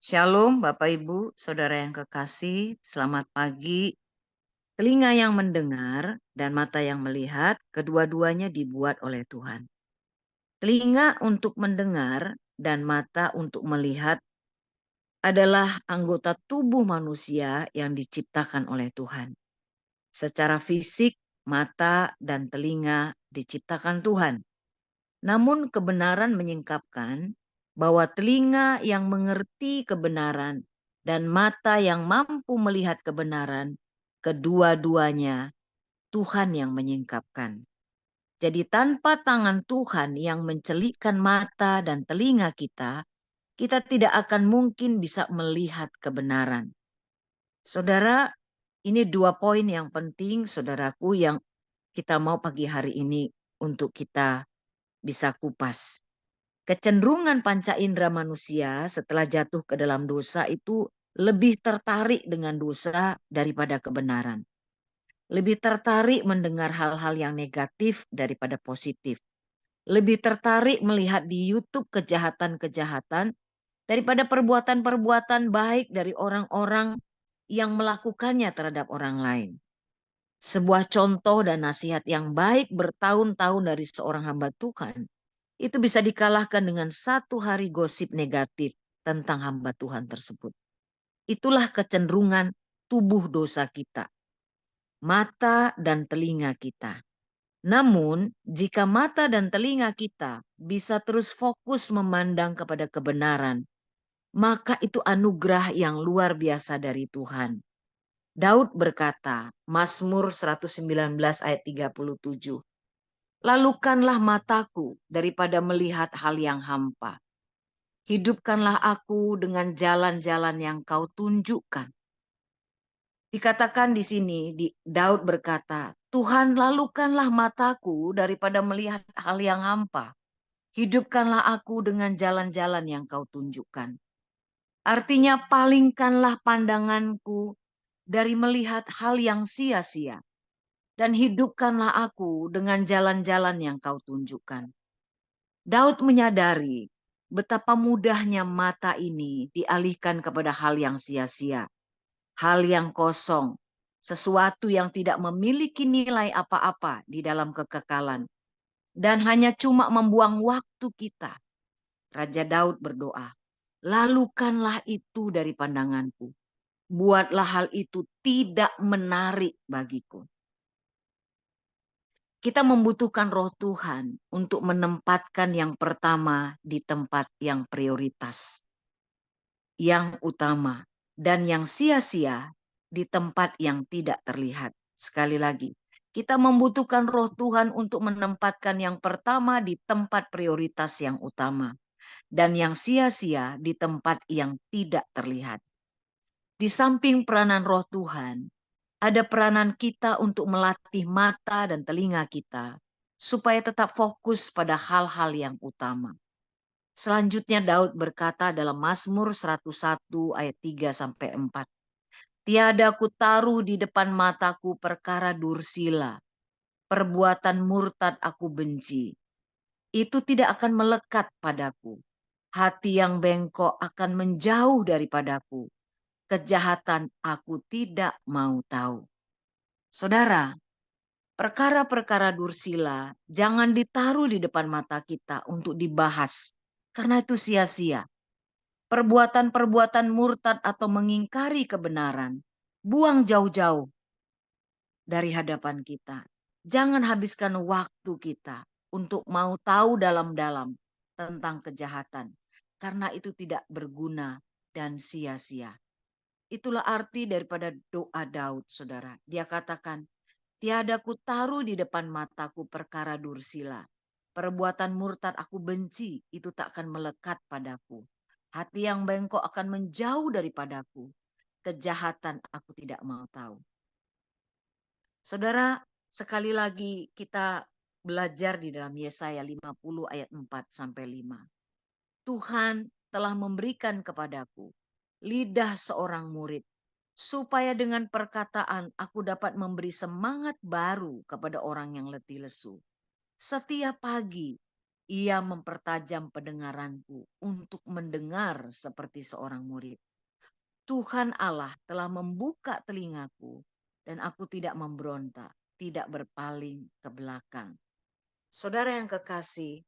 Shalom Bapak Ibu, Saudara yang kekasih, selamat pagi. Telinga yang mendengar dan mata yang melihat, kedua-duanya dibuat oleh Tuhan. Telinga untuk mendengar dan mata untuk melihat adalah anggota tubuh manusia yang diciptakan oleh Tuhan. Secara fisik, mata dan telinga diciptakan Tuhan. Namun kebenaran menyingkapkan bahwa telinga yang mengerti kebenaran dan mata yang mampu melihat kebenaran, kedua-duanya Tuhan yang menyingkapkan. Jadi tanpa tangan Tuhan yang mencelikkan mata dan telinga kita, kita tidak akan mungkin bisa melihat kebenaran. Saudara, ini 2 poin yang penting saudaraku yang kita mau pagi hari ini untuk kita bisa kupas. Kecenderungan panca indera manusia setelah jatuh ke dalam dosa itu lebih tertarik dengan dosa daripada kebenaran. Lebih tertarik mendengar hal-hal yang negatif daripada positif. Lebih tertarik melihat di YouTube kejahatan-kejahatan daripada perbuatan-perbuatan baik dari orang-orang yang melakukannya terhadap orang lain. Sebuah contoh dan nasihat yang baik bertahun-tahun dari seorang hamba Tuhan itu bisa dikalahkan dengan satu hari gosip negatif tentang hamba Tuhan tersebut. Itulah kecenderungan tubuh dosa kita, mata dan telinga kita. Namun, jika mata dan telinga kita bisa terus fokus memandang kepada kebenaran, maka itu anugerah yang luar biasa dari Tuhan. Daud berkata, Mazmur 119 ayat 37, "Lalukanlah mataku daripada melihat hal yang hampa. Hidupkanlah aku dengan jalan-jalan yang kau tunjukkan." Dikatakan di sini, Daud berkata, Tuhan lalukanlah mataku daripada melihat hal yang hampa. Hidupkanlah aku dengan jalan-jalan yang kau tunjukkan. Artinya palingkanlah pandanganku dari melihat hal yang sia-sia. Dan hidupkanlah aku dengan jalan-jalan yang kau tunjukkan. Daud menyadari betapa mudahnya mata ini dialihkan kepada hal yang sia-sia, hal yang kosong, sesuatu yang tidak memiliki nilai apa-apa di dalam kekekalan, dan hanya cuma membuang waktu kita. Raja Daud berdoa, "Lalukanlah itu dari pandanganku, buatlah hal itu tidak menarik bagiku." Kita membutuhkan roh Tuhan untuk menempatkan yang pertama di tempat yang prioritas, yang utama, dan yang sia-sia di tempat yang tidak terlihat. Sekali lagi, kita membutuhkan roh Tuhan untuk menempatkan yang pertama di tempat prioritas yang utama, dan yang sia-sia di tempat yang tidak terlihat. Di samping peranan roh Tuhan, ada peranan kita untuk melatih mata dan telinga kita supaya tetap fokus pada hal-hal yang utama. Selanjutnya Daud berkata dalam Mazmur 101 ayat 3 sampai 4. "Tiada kutaruh di depan mataku perkara dursila, perbuatan murtad aku benci. Itu tidak akan melekat padaku. Hati yang bengkok akan menjauh daripadaku. Kejahatan aku tidak mau tahu." Saudara, perkara-perkara dursila jangan ditaruh di depan mata kita untuk dibahas, karena itu sia-sia. Perbuatan-perbuatan murtad atau mengingkari kebenaran, buang jauh-jauh dari hadapan kita. Jangan habiskan waktu kita untuk mau tahu dalam-dalam tentang kejahatan, karena itu tidak berguna dan sia-sia. Itulah arti daripada doa Daud, saudara. Dia katakan, "Tiada kutaruh di depan mataku perkara dursila. Perbuatan murtad aku benci, itu tak akan melekat padaku. Hati yang bengkok akan menjauh daripadaku. Kejahatan aku tidak mau tahu." Saudara, sekali lagi kita belajar di dalam Yesaya 50 ayat 4 sampai 5. Tuhan telah memberikan kepadaku lidah seorang murid, supaya dengan perkataan aku dapat memberi semangat baru kepada orang yang letih lesu. Setiap pagi Ia mempertajam pendengaranku untuk mendengar seperti seorang murid. Tuhan Allah telah membuka telingaku dan aku tidak memberontak, tidak berpaling ke belakang. Saudara yang kekasih,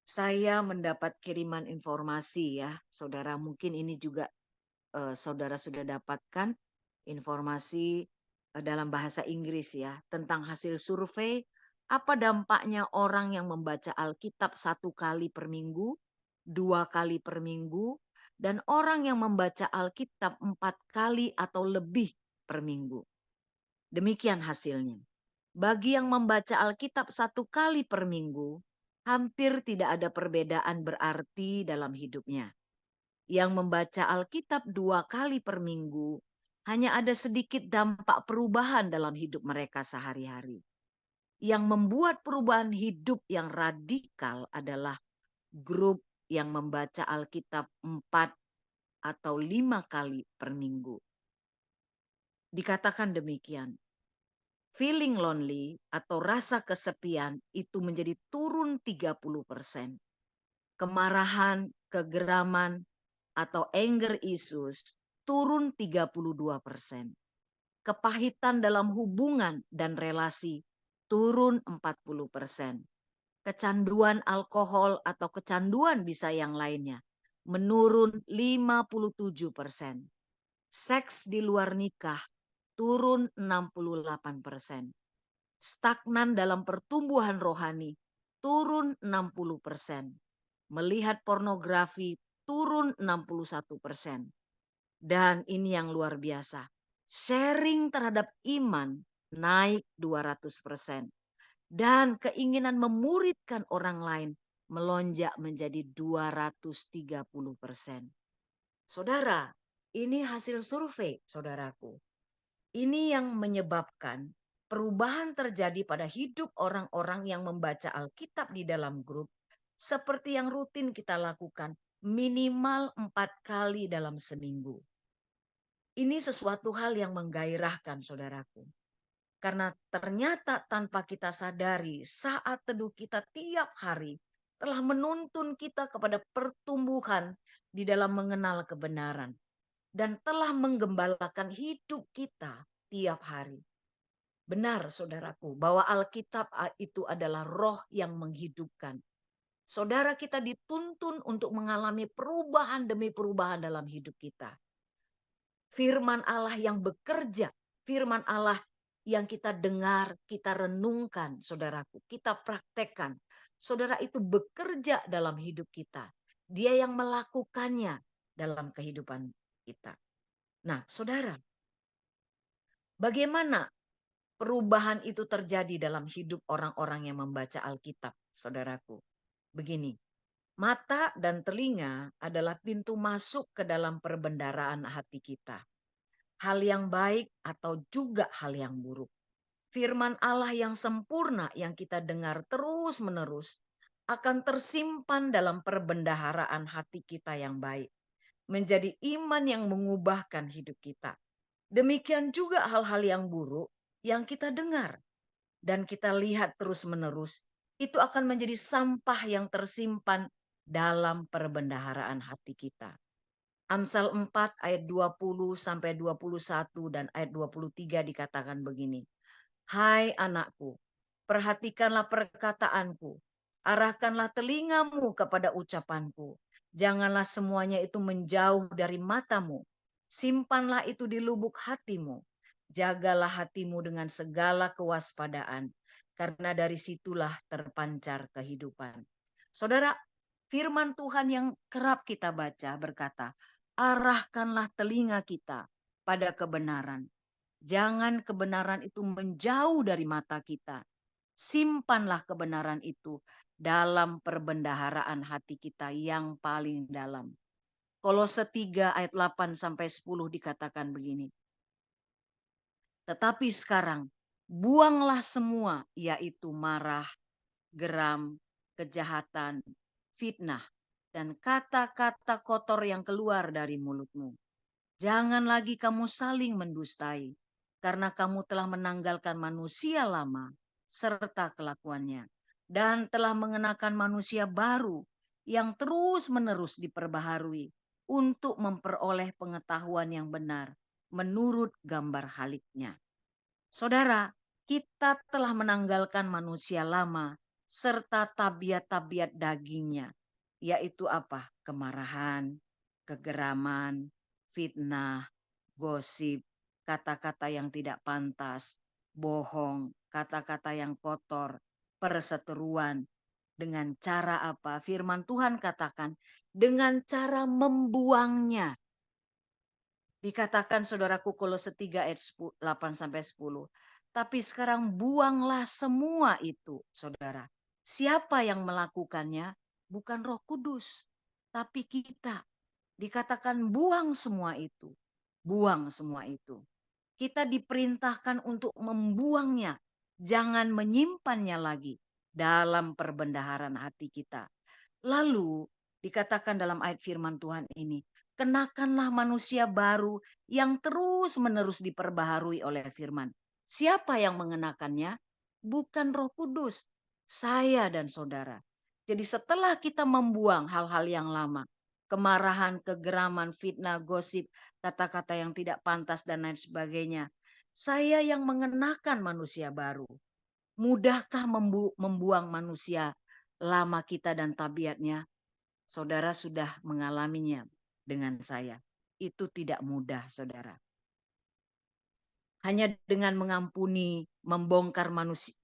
saya mendapat kiriman informasi ya, saudara. Mungkin ini juga saudara sudah dapatkan informasi dalam bahasa Inggris ya tentang hasil survei apa dampaknya orang yang membaca Alkitab 1 kali per minggu, 2 kali per minggu, dan orang yang membaca Alkitab 4 kali atau lebih per minggu. Demikian hasilnya. Bagi yang membaca Alkitab 1 kali per minggu, hampir tidak ada perbedaan berarti dalam hidupnya. Yang membaca Alkitab 2 kali per minggu, hanya ada sedikit dampak perubahan dalam hidup mereka sehari-hari. Yang membuat perubahan hidup yang radikal adalah grup yang membaca Alkitab 4 atau 5 kali per minggu. Dikatakan demikian, feeling lonely atau rasa kesepian itu menjadi turun 30%. Kemarahan, kegeraman, atau anger issues turun 32%. Kepahitan dalam hubungan dan relasi turun 40%. Kecanduan alkohol atau kecanduan bisa yang lainnya menurun 57%. Seks di luar nikah turun 68%. Stagnan dalam pertumbuhan rohani turun 60%. Melihat pornografi turun 61%. Dan ini yang luar biasa. Sharing terhadap iman naik 200%. Dan keinginan memuridkan orang lain melonjak menjadi 230%. Saudara, ini hasil survei, saudaraku. Ini yang menyebabkan perubahan terjadi pada hidup orang-orang yang membaca Alkitab di dalam grup seperti yang rutin kita lakukan minimal 4 kali dalam seminggu. Ini sesuatu hal yang menggairahkan saudaraku. Karena ternyata tanpa kita sadari saat teduh kita tiap hari telah menuntun kita kepada pertumbuhan di dalam mengenal kebenaran. Dan telah menggembalakan hidup kita tiap hari. Benar saudaraku bahwa Alkitab itu adalah roh yang menghidupkan. Saudara kita dituntun untuk mengalami perubahan demi perubahan dalam hidup kita. Firman Allah yang bekerja, firman Allah yang kita dengar, kita renungkan, saudaraku, kita praktekkan. Saudara itu bekerja dalam hidup kita. Dia yang melakukannya dalam kehidupan kita. Nah, saudara, bagaimana perubahan itu terjadi dalam hidup orang-orang yang membaca Alkitab, saudaraku? Begini, mata dan telinga adalah pintu masuk ke dalam perbendaharaan hati kita. Hal yang baik atau juga hal yang buruk. Firman Allah yang sempurna yang kita dengar terus-menerus akan tersimpan dalam perbendaharaan hati kita yang baik. Menjadi iman yang mengubahkan hidup kita. Demikian juga hal-hal yang buruk yang kita dengar dan kita lihat terus-menerus, itu akan menjadi sampah yang tersimpan dalam perbendaharaan hati kita. Amsal 4 ayat 20 sampai 21 dan ayat 23 dikatakan begini. Hai anakku, perhatikanlah perkataanku, arahkanlah telingamu kepada ucapanku. Janganlah semuanya itu menjauh dari matamu. Simpanlah itu di lubuk hatimu. Jagalah hatimu dengan segala kewaspadaan, karena dari situlah terpancar kehidupan. Saudara, firman Tuhan yang kerap kita baca berkata, arahkanlah telinga kita pada kebenaran. Jangan kebenaran itu menjauh dari mata kita. Simpanlah kebenaran itu dalam perbendaharaan hati kita yang paling dalam. Kolose 3 ayat 8 sampai 10 dikatakan begini. Tetapi sekarang buanglah semua, yaitu marah, geram, kejahatan, fitnah, dan kata-kata kotor yang keluar dari mulutmu. Jangan lagi kamu saling mendustai, karena kamu telah menanggalkan manusia lama serta kelakuannya. dan telah mengenakan manusia baru yang terus-menerus diperbaharui untuk memperoleh pengetahuan yang benar menurut gambar haliknya. Saudara, kita telah menanggalkan manusia lama serta tabiat-tabiat dagingnya, yaitu apa? Kemarahan, kegeraman, fitnah, gosip, kata-kata yang tidak pantas, bohong, kata-kata yang kotor, perseteruan. Dengan cara apa? Firman Tuhan katakan, dengan cara membuangnya. Dikatakan saudaraku Kolose 3 ayat 8 sampai 10. Tapi sekarang buanglah semua itu, saudara. Siapa yang melakukannya? Bukan Roh Kudus, tapi kita. Dikatakan buang semua itu. Buang semua itu. Kita diperintahkan untuk membuangnya. Jangan menyimpannya lagi dalam perbendaharaan hati kita. Lalu dikatakan dalam ayat firman Tuhan ini, kenakanlah manusia baru yang terus-menerus diperbaharui oleh firman. Siapa yang mengenakannya? Bukan Roh Kudus, saya dan saudara. Jadi setelah kita membuang hal-hal yang lama, kemarahan, kegeraman, fitnah, gosip, kata-kata yang tidak pantas dan lain sebagainya, saya yang mengenakan manusia baru. Mudahkah membuang manusia lama kita dan tabiatnya? Saudara sudah mengalaminya dengan saya. Itu tidak mudah, saudara. Hanya dengan mengampuni, membongkar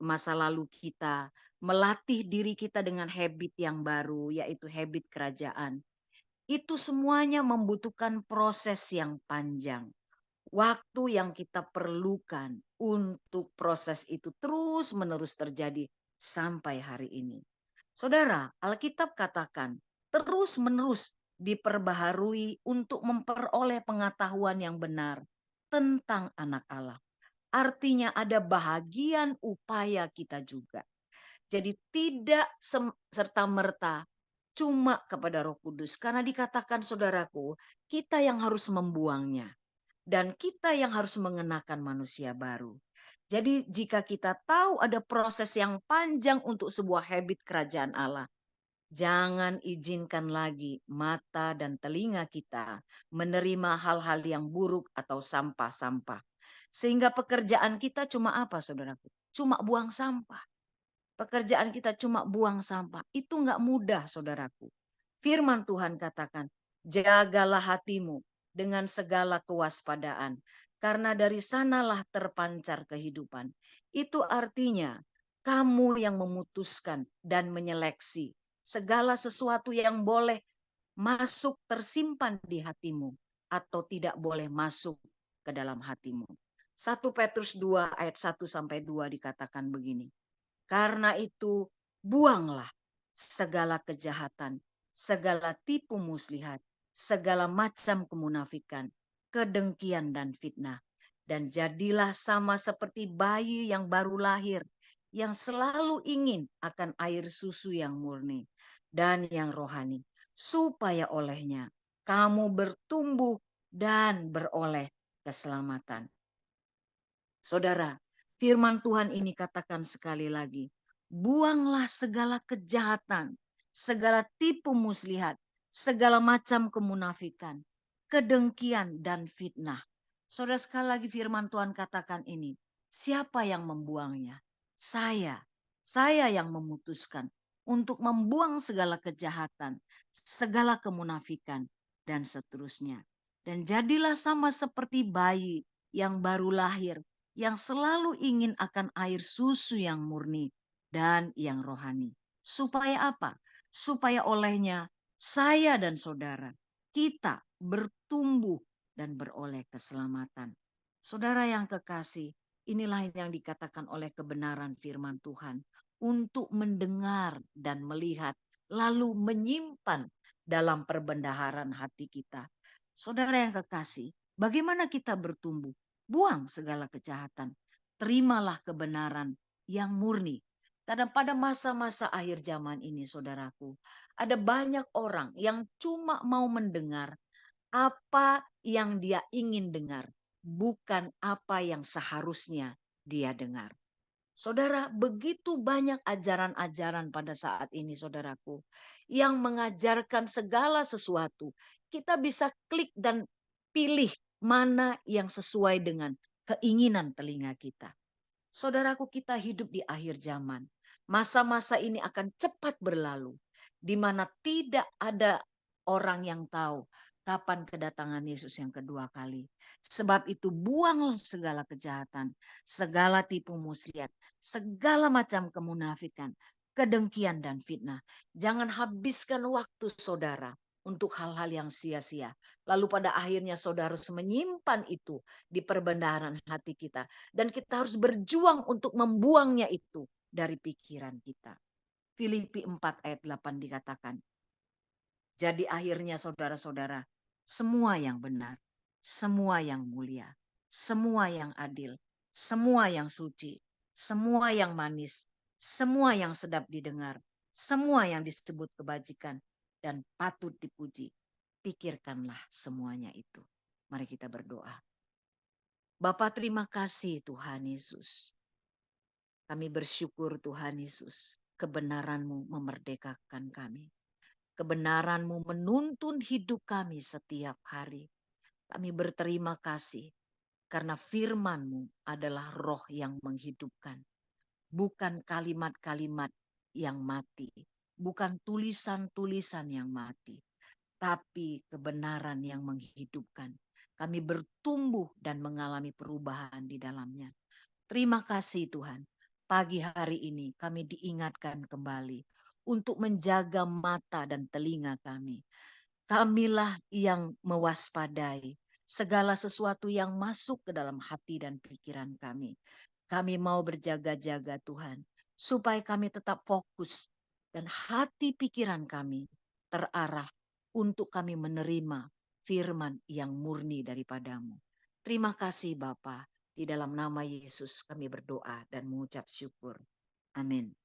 masa lalu kita, melatih diri kita dengan habit yang baru, yaitu habit kerajaan. Itu semuanya membutuhkan proses yang panjang. Waktu yang kita perlukan untuk proses itu terus-menerus terjadi sampai hari ini. Saudara, Alkitab katakan terus-menerus diperbaharui untuk memperoleh pengetahuan yang benar tentang anak Allah. Artinya ada bahagian upaya kita juga. Jadi tidak serta-merta cuma kepada Roh Kudus. Karena dikatakan saudaraku, kita yang harus membuangnya. Dan kita yang harus mengenakan manusia baru. Jadi jika kita tahu ada proses yang panjang untuk sebuah habit kerajaan Allah, jangan izinkan lagi mata dan telinga kita menerima hal-hal yang buruk atau sampah-sampah. Sehingga pekerjaan kita cuma apa, saudaraku? Cuma buang sampah. Pekerjaan kita cuma buang sampah. Itu nggak mudah, saudaraku. Firman Tuhan katakan, jagalah hatimu dengan segala kewaspadaan. Karena dari sanalah terpancar kehidupan. Itu artinya kamu yang memutuskan dan menyeleksi segala sesuatu yang boleh masuk tersimpan di hatimu atau tidak boleh masuk ke dalam hatimu. 1 Petrus 2 ayat 1 sampai 2 dikatakan begini. Karena itu buanglah segala kejahatan, segala tipu muslihat, segala macam kemunafikan, kedengkian dan fitnah. Dan jadilah sama seperti bayi yang baru lahir, yang selalu ingin akan air susu yang murni dan yang rohani, supaya olehnya kamu bertumbuh dan beroleh keselamatan. Saudara, firman Tuhan ini katakan sekali lagi, buanglah segala kejahatan, segala tipu muslihat, segala macam kemunafikan, kedengkian dan fitnah. Saudara, sekali lagi firman Tuhan katakan ini, siapa yang membuangnya? Saya yang memutuskan untuk membuang segala kejahatan, segala kemunafikan, dan seterusnya. Dan jadilah sama seperti bayi yang baru lahir, yang selalu ingin akan air susu yang murni dan yang rohani. Supaya apa? Supaya olehnya saya dan saudara, kita bertumbuh dan beroleh keselamatan. Saudara yang kekasih, inilah yang dikatakan oleh kebenaran firman Tuhan. Untuk mendengar dan melihat, lalu menyimpan dalam perbendaharaan hati kita. Saudara yang kekasih, bagaimana kita bertumbuh? Buang segala kejahatan. Terimalah kebenaran yang murni. Karena pada masa-masa akhir zaman ini, saudaraku, ada banyak orang yang cuma mau mendengar apa yang dia ingin dengar, bukan apa yang seharusnya dia dengar. Saudara, begitu banyak ajaran-ajaran pada saat ini, saudaraku, yang mengajarkan segala sesuatu. Kita bisa klik dan pilih mana yang sesuai dengan keinginan telinga kita. Saudaraku, kita hidup di akhir zaman. Masa-masa ini akan cepat berlalu, di mana tidak ada orang yang tahu kapan kedatangan Yesus yang kedua kali. Sebab itu buanglah segala kejahatan, segala tipu muslihat, segala macam kemunafikan, kedengkian dan fitnah. Jangan habiskan waktu saudara untuk hal-hal yang sia-sia. Lalu pada akhirnya saudara harus menyimpan itu di perbendaharaan hati kita. Dan kita harus berjuang untuk membuangnya itu dari pikiran kita. Filipi 4 ayat 8 dikatakan, jadi akhirnya saudara-saudara, semua yang benar, semua yang mulia, semua yang adil, semua yang suci, semua yang manis, semua yang sedap didengar, semua yang disebut kebajikan dan patut dipuji. Pikirkanlah semuanya itu. Mari kita berdoa. Bapa, terima kasih Tuhan Yesus. Kami bersyukur Tuhan Yesus, kebenaran-Mu memerdekakan kami. Kebenaran-Mu menuntun hidup kami setiap hari. Kami berterima kasih karena firman-Mu adalah roh yang menghidupkan. Bukan kalimat-kalimat yang mati. Bukan tulisan-tulisan yang mati. Tapi kebenaran yang menghidupkan. Kami bertumbuh dan mengalami perubahan di dalamnya. Terima kasih Tuhan. Pagi hari ini kami diingatkan kembali untuk menjaga mata dan telinga kami. Kamilah yang mewaspadai segala sesuatu yang masuk ke dalam hati dan pikiran kami. Kami mau berjaga-jaga Tuhan, supaya kami tetap fokus dan hati pikiran kami terarah untuk kami menerima firman yang murni daripadamu. Terima kasih Bapa. Di dalam nama Yesus kami berdoa dan mengucap syukur. Amin.